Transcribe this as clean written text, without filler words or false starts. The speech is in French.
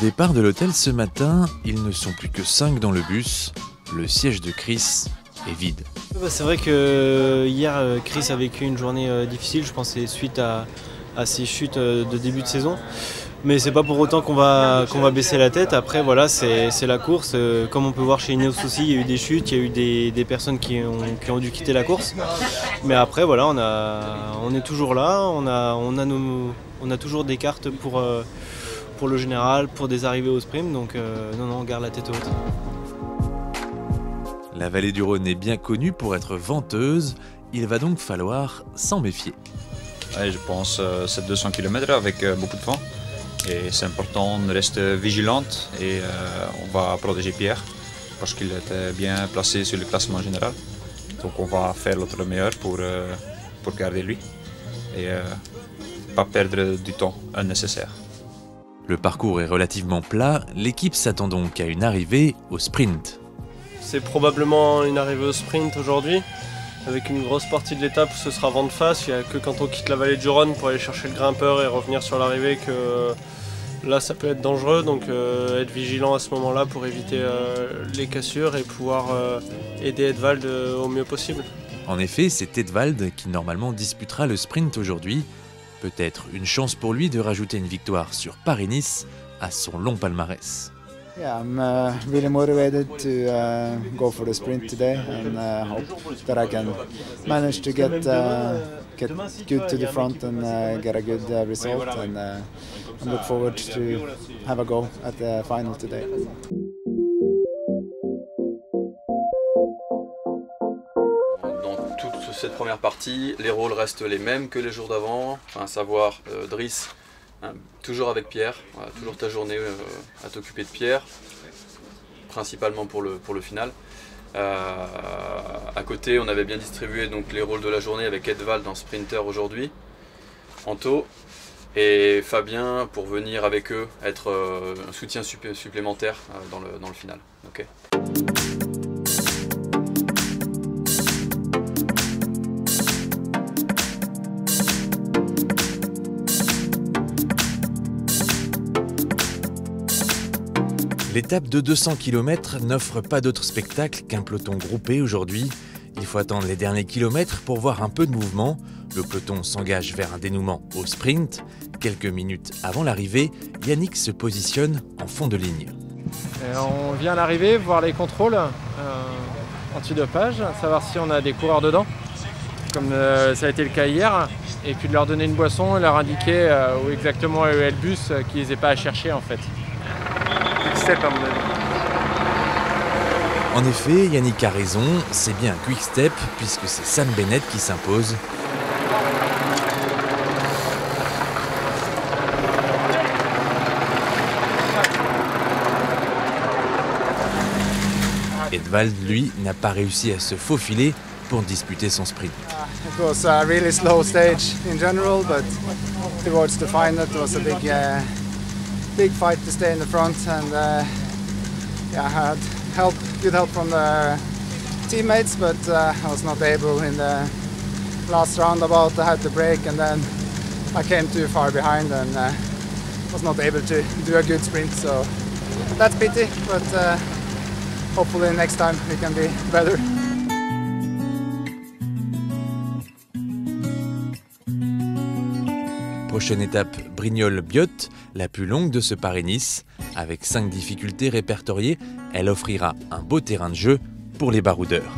départ de l'hôtel ce matin, ils ne sont plus que 5 dans le bus. Le siège de Chris est vide. C'est vrai que hier, Chris a vécu une journée difficile, je pense que c'est suite à ses chutes de début de saison. Mais c'est pas pour autant qu'on va baisser la tête. Après voilà, c'est la course. Comme on peut voir chez Ineos aussi, il y a eu des chutes, il y a eu des personnes qui ont dû quitter la course. Mais après voilà, on est toujours là, on a toujours des cartes pour le général, pour des arrivées au sprint. Donc non, on garde la tête haute. La vallée du Rhône est bien connue pour être venteuse, il va donc falloir s'en méfier. Ouais, je pense que c'est 200 km avec beaucoup de vent. Et c'est important de rester vigilante et on va protéger Pierre parce qu'il était bien placé sur le classement général. Donc on va faire notre meilleur pour garder lui et pas perdre du temps nécessaire. Le parcours est relativement plat, l'équipe s'attend donc à une arrivée au sprint. C'est probablement une arrivée au sprint aujourd'hui. Avec une grosse partie de l'étape, ce sera vent de face. Il n'y a que quand on quitte la vallée du Rhône pour aller chercher le grimpeur et revenir sur l'arrivée que là ça peut être dangereux. Donc être vigilant à ce moment-là pour éviter les cassures et pouvoir aider Edvald au mieux possible. En effet, c'est Edvald qui normalement disputera le sprint aujourd'hui. Peut-être une chance pour lui de rajouter une victoire sur Paris-Nice à son long palmarès. Yeah, I'm really motivated to go for the sprint today and hope that I can manage to get good to the front and get a good result. And I look forward to have a go at the final today. Dans toute cette première partie, les rôles restent les mêmes que les jours d'avant, à savoir Driss. Toujours avec Pierre, voilà, toujours ta journée à t'occuper de Pierre, principalement pour le final. À côté, on avait bien distribué donc, les rôles de la journée avec Edvald en sprinter aujourd'hui, Anto, et Fabien pour venir avec eux être un soutien supplémentaire dans le final. Okay. L'étape de 200 km n'offre pas d'autre spectacle qu'un peloton groupé aujourd'hui. Il faut attendre les derniers kilomètres pour voir un peu de mouvement. Le peloton s'engage vers un dénouement au sprint. Quelques minutes avant l'arrivée, Yannick se positionne en fond de ligne. On vient à l'arrivée voir les contrôles antidopage, savoir si on a des coureurs dedans, comme ça a été le cas hier, et puis de leur donner une boisson et leur indiquer où exactement est le bus, qu'ils n'aient pas à chercher en fait. En effet, Yannick a raison, c'est bien Quick Step puisque c'est Sam Bennett qui s'impose. Edvald, lui, n'a pas réussi à se faufiler pour disputer son sprint. It was a really slow stage in general, but towards the final it was a big fight to stay in the front, and yeah, I had good help from the teammates, but I was not able in the last roundabout. I had to brake, and then I came too far behind and was not able to do a good sprint. So that's pity, but hopefully next time we can be better. Prochaine étape, Brignoles-Biot, la plus longue de ce Paris-Nice. Avec 5 difficultés répertoriées, elle offrira un beau terrain de jeu pour les baroudeurs.